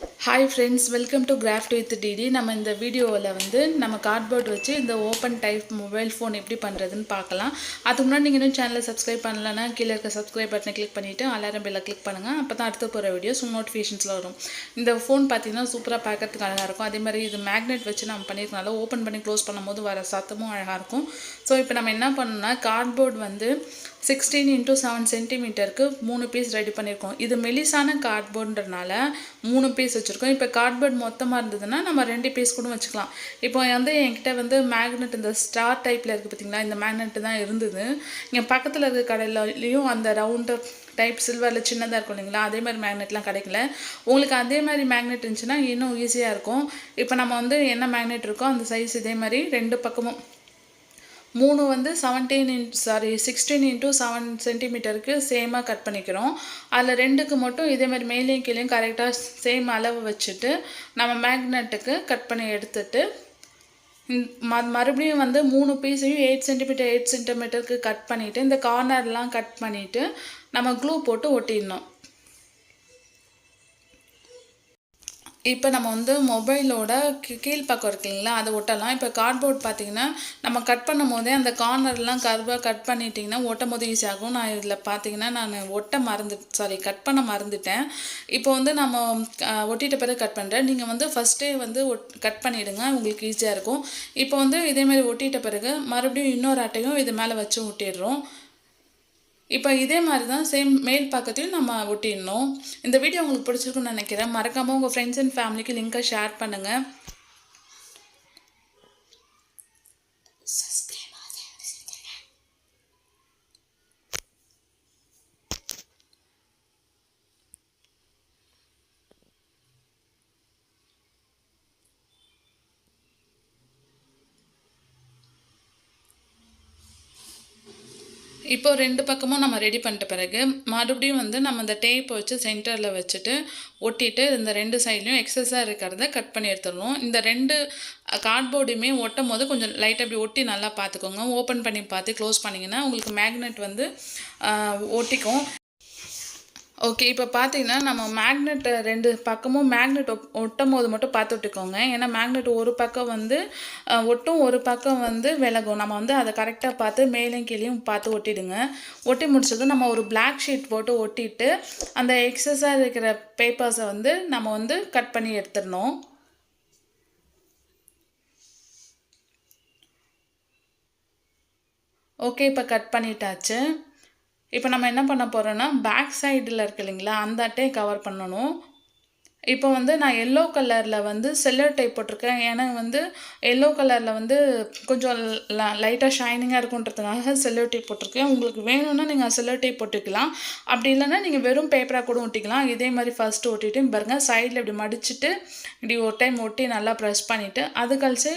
Hi friends, welcome to Craft with DD. நம்ம இந்த வீடியோவில் வந்து நம்ம கார்ட்போர்ட் வச்சு இந்த ஓப்பன் டைப் மொபைல் ஃபோன் எப்படி பண்ணுறதுன்னு பார்க்கலாம். அதுக்கு முன்னாடி நீங்கள் இன்னும் சேனலை சப்ஸ்கிரைப் பண்ணலன்னா கீழே இருக்க சப்ஸ்கிரைப் பட்டனை கிளிக் பண்ணிவிட்டு அலாரம் பெல்லை கிளிக் பண்ணுங்கள். அப்போ தான் அடுத்து போகிற வீடியோஸ் நோட்டிஃபிகேஷன்ஸில் வரும். இந்த ஃபோன் பார்த்தீங்கன்னா சூப்பராக பார்க்கறதுக்கு அழகாக இருக்கும். அதே மாதிரி இது மேக்னெட் வச்சு நம்ம பண்ணியிருக்கனால ஓப்பன் பண்ணி க்ளோஸ் பண்ணும்போது வர சத்தமும் அழகாக இருக்கும். ஸோ இப்போ நம்ம என்ன பண்ணணும்னா கார்ட்போர்ட் வந்து 16x7 சென்டிமீட்டருக்கு 3 பீஸ் ரெடி பண்ணியிருக்கோம். இது மெலிசான கார்ட்போர்டுன்றனால 3 பீஸ் வச்சுருக்கோம். இப்போ கார்ட்போர்ட் மொத்தமாக இருந்ததுன்னா நம்ம 2 பீஸ் கூட வச்சுக்கலாம். இப்போ வந்து என்கிட்ட வந்து மேக்னெட் இந்த ஸ்டார் டைப்பில் இருக்குது பார்த்தீங்களா, இந்த மேக்னெட்டு தான் இருந்தது. இங்கே பக்கத்தில் இருக்க கடையிலையும் அந்த ரவுண்டு டைப் சில்வரில் சின்னதாக இருக்கும் இல்லைங்களா, அதே மாதிரி மேக்னெட்லாம் கிடைக்கல. உங்களுக்கு அதே மாதிரி மேக்னெட் இருந்துச்சுன்னா இன்னும் ஈஸியாக இருக்கும். இப்போ நம்ம வந்து என்ன மேக்னெட் இருக்கோ அந்த சைஸ் இதே மாதிரி 2 பக்கமும் 3 வந்து 16x7 சென்டிமீட்டருக்கு சேமாக கட் பண்ணிக்கிறோம். அதில் 2க்கு மட்டும் இதேமாதிரி மேலேயும் கீழேயும் கரெக்டாக சேம் அளவு வச்சுட்டு நம்ம மேக்னெட்டுக்கு கட் பண்ணி எடுத்துட்டு மறுபடியும் வந்து 3 பீஸையும் 8 சென்டிமீட்டருக்கு கட் பண்ணிவிட்டு இந்த கார்னர்லாம் கட் பண்ணிவிட்டு நம்ம க்ளூ போட்டு ஒட்டிடணும். இப்போ நம்ம வந்து மொபைலோட கீழ்ப்பக்கம் இருக்குங்களா அதை ஒட்டலாம். இப்போ கார்ட்போர்ட் பார்த்திங்கன்னா நம்ம கட் பண்ணும் போதே அந்த கார்னர்லாம் கர்வாக கட் பண்ணிட்டிங்கன்னா ஒட்டும் போது ஈஸியாகும். நான் இதில் பார்த்திங்கன்னா கட் பண்ண மறந்துட்டேன். இப்போ வந்து நம்ம ஒட்டிட்ட பிறகு கட் பண்ணுறேன். நீங்கள் வந்து ஃபஸ்ட்டே வந்து கட் பண்ணிவிடுங்க, உங்களுக்கு ஈஸியாக இருக்கும். இப்போ வந்து இதேமாதிரி ஒட்டிட்ட பிறகு மறுபடியும் இன்னொரு அட்டையும் இது மேலே வச்சு ஒட்டிடுறோம். இப்போ இதே மாதிரி தான் சேம் மேல் பக்கத்தையும் நம்ம ஒட்டிடணும். இந்த வீடியோ உங்களுக்கு பிடிச்சிருக்குன்னு நினைக்கிறேன். மறக்காமல் உங்கள் ஃப்ரெண்ட்ஸ் அண்ட் ஃபேமிலிக்கு லிங்கை ஷேர் பண்ணுங்கள். இப்போ 2 பக்கமும் நம்ம ரெடி பண்ணிட்ட பிறகு மறுபடியும் வந்து நம்ம இந்த டேப்பை வச்சு சென்டரில் வச்சுட்டு ஒட்டிட்டு இந்த 2 சைட்லையும் எக்ஸஸாக இருக்கிறத கட் பண்ணி எடுத்துடணும். இந்த 2 கார்ட்போர்டுமே ஒட்டும் போது கொஞ்சம் லைட்டாக அப்படி ஒட்டி நல்லா பார்த்துக்கோங்க. ஓப்பன் பண்ணி பார்த்து க்ளோஸ் பண்ணிங்கன்னா உங்களுக்கு மேக்னெட் வந்து ஒட்டிக்கும். ஓகே, இப்போ பார்த்தீங்கன்னா நம்ம மேக்னெட் 2 பக்கமும் மேக்னெட் ஒட்டும் போது மட்டும் பார்த்து விட்டுக்கோங்க. ஏன்னா மேக்னெட் ஒரு பக்கம் வந்து ஒட்டும், ஒரு பக்கம் வந்து விலகும். நம்ம வந்து அதை கரெக்டாக பார்த்து மேலேயும் கீழேயும் பார்த்து ஒட்டிடுங்க. ஒட்டி முடிச்சதும் நம்ம ஒரு பிளாக் ஷீட் போட்டு ஒட்டிட்டு அந்த எக்ஸஸாக இருக்கிற பேப்பர்ஸை வந்து நம்ம வந்து கட் பண்ணி எடுத்துடணும். ஓகே, இப்போ கட் பண்ணிட்டாச்சு. இப்போ நம்ம என்ன பண்ண போகிறோன்னா பேக் சைடில் இருக்கு இல்லைங்களா, அந்த அட்டையை கவர் பண்ணணும். இப்போ வந்து நான் எல்லோ கலரில் வந்து செல்லோ டைப் போட்டிருக்கேன். ஏன்னா வந்து எல்லோ கலரில் வந்து கொஞ்சம் லைட்டாக ஷைனிங்காக இருக்குன்றதுக்காக செல்லோ டைப் போட்டிருக்கேன். உங்களுக்கு வேணும்னா நீங்கள் செல்லோ டைப் போட்டுக்கலாம். அப்படி இல்லைன்னா நீங்கள் வெறும் பேப்பராக கூட ஒட்டிக்கலாம். இதே மாதிரி ஃபஸ்ட்டு ஒட்டிட்டு பாருங்கள், சைடில் இப்படி மடிச்சுட்டு இப்படி ஒரு டைம் ஒட்டி நல்லா ப்ரெஸ் பண்ணிவிட்டு அது கழிச்சு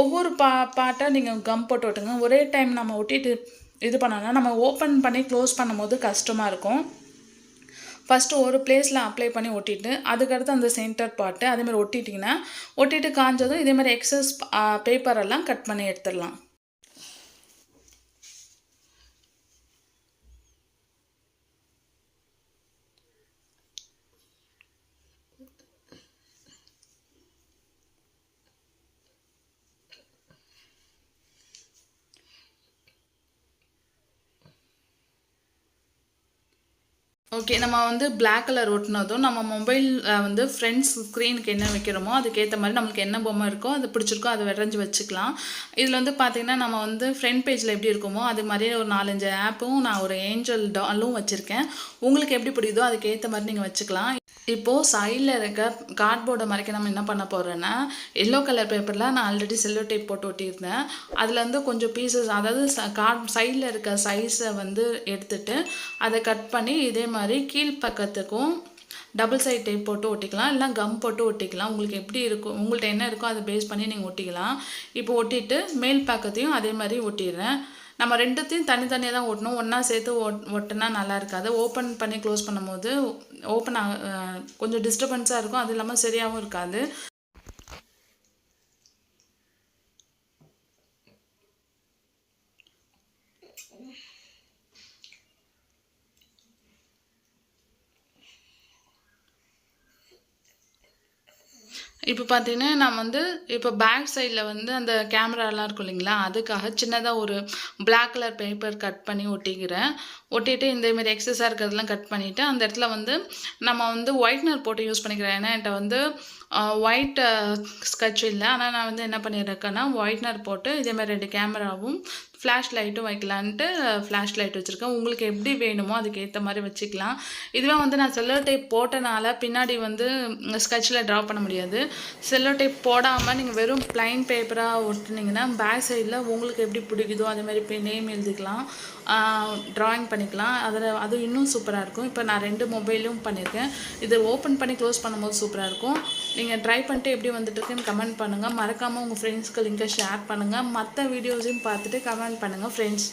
ஒவ்வொரு பார்ட்டாக நீங்கள் கம் போட்டு ஒட்டுங்க. ஒரே டைம் நம்ம ஒட்டிட்டு இது பண்ணோன்னா நம்ம ஓப்பன் பண்ணி க்ளோஸ் பண்ணும்போது கஷ்டமாக இருக்கும். ஃபஸ்ட்டு ஒரு பிளேஸில் அப்ளை பண்ணி ஒட்டிட்டு அதுக்கடுத்து அந்த சென்டர் பார்ட்டு அதேமாதிரி ஒட்டிட்டிங்கன்னா ஒட்டிட்டு காஞ்சதும் இதேமாதிரி எக்ஸஸ் பேப்பரெல்லாம் கட் பண்ணி எடுத்துடலாம். ஓகே, நம்ம வந்து பிளாக் கலர் ஒட்டினதும் நம்ம மொபைல் வந்து ஃப்ரண்ட் ஸ்க்ரீனுக்கு என்ன வைக்கிறோமோ அதுக்கேற்ற மாதிரி நம்மளுக்கு என்ன பொம்மை இருக்கோ அது பிடிச்சிருக்கோ அதை வரைஞ்சி வச்சுக்கலாம். இதில் வந்து பார்த்திங்கன்னா நம்ம வந்து ஃப்ரண்ட் பேஜில் எப்படி இருக்குமோ அது மாதிரியே ஒரு 4-5 ஆப்பும் நான் ஒரு ஏஞ்சல் டாலும் வச்சுருக்கேன். உங்களுக்கு எப்படி பிடிக்குதோ அதுக்கேற்ற மாதிரி நீங்கள் வச்சுக்கலாம். இப்போது சைடில் இருக்க கார்ட்போர்டை மறைக்க நம்ம என்ன பண்ண போகிறோன்னா எல்லோ கலர் பேப்பரில் நான் ஆல்ரெடி செல்லோ டேப் போட்டு ஒட்டியிருந்தேன். அதில் வந்து கொஞ்சம் பீசஸ், அதாவது சைடில் இருக்க சைஸை வந்து எடுத்துகிட்டு அதை கட் பண்ணி இதே மாதிரி கீழ்ப்பக்கத்துக்கும் டபுள் சைட் டேப் போட்டு ஒட்டிக்கலாம், இல்லைனா கம் போட்டு ஒட்டிக்கலாம். உங்களுக்கு எப்படி இருக்கும், உங்கள்கிட்ட என்ன இருக்கோ அதை பேஸ் பண்ணி நீங்கள் ஒட்டிக்கலாம். இப்போ ஒட்டிட்டு மேல் பக்கத்தையும் அதே மாதிரி ஒட்டிடுறேன். நம்ம ரெண்டுத்தையும் தனித்தனியாக தான் ஒட்டணும், ஒன்றா சேர்த்து ஒட்டினா நல்லா இருக்காது. ஓப்பன் பண்ணி க்ளோஸ் பண்ணும்போது கொஞ்சம் டிஸ்டர்பன்ஸாக இருக்கும், அது இல்லாமல் சரியாகவும் இருக்காது. இப்போ பார்த்தீங்கன்னா, நான் வந்து இப்போ பேக் சைடில வந்து அந்த கேமராலாம் இருக்கும் இல்லைங்களா? அதுக்காக சின்னதா ஒரு பிளாக் கலர் பேப்பர் கட் பண்ணி ஒட்டிக்கிறேன். ஒட்டிட்டு இந்த மாரி எக்ஸஸா இருக்கிறதெல்லாம் கட் பண்ணிட்டு, அந்த இடத்துல வந்து நம்ம வந்து ஒயிட்னர் போட்டு யூஸ் பண்ணிக்கிறேன். ஏன்னா என்ட்ட வந்து ஒயிட் ஸ்கெட்ச் இல்ல. ஆனா நான் வந்து என்ன பண்ணியிருக்கேன்னா, ஒயிட்னர் போட்டு இதே மாரி 2 கேமராவும், ஃப்ளாஷ் லைட்டும் வைக்கலான்ட்டு ஃப்ளாஷ் லைட் வச்சுருக்கேன். உங்களுக்கு எப்படி வேணுமோ அதுக்கு ஏத்த மாரி வச்சுக்கலாம். இதுவே வந்து நான் செல்லோ டேப் போட்டனால பின்னாடி வந்து ஸ்கெட்ச்ல ட்ரா பண்ண முடியாது. செல்லோ டேப் போடாம நீங்க வெறும் பிளைன் பேப்பரா ஒட்டுனீங்கன்னா, பேக் சைடுல உங்களுக்கு எப்படி பிடிக்குதோ அதே மாரி நேம் எழுதிக்கலாம். ட்ராயிங் பண்ணிக்கலாம். அது இன்னும் சூப்பரா இருக்கும். இப்போ நான் 2 மொபைலும் பண்ணியிருக்கேன். இத ஓப்பன் பண்ணி க்ளோஸ் பண்ணும்போது சூப்பரா இருக்கும். நீங்க ட்ரை பண்ணிட்டு எப்படி வந்துட்டுருக்குன்னு கமெண்ட் பண்ணுங்க. மறக்காம உங்க ஃப்ரெண்ட்ஸ்க்கு லிங்க்க ஷேர் பண்ணுங்க. மத்த வீடியோஸையும் பார்த்துட்டு கமெண்ட் பண்ணுங்க ஃப்ரெண்ட்ஸ்.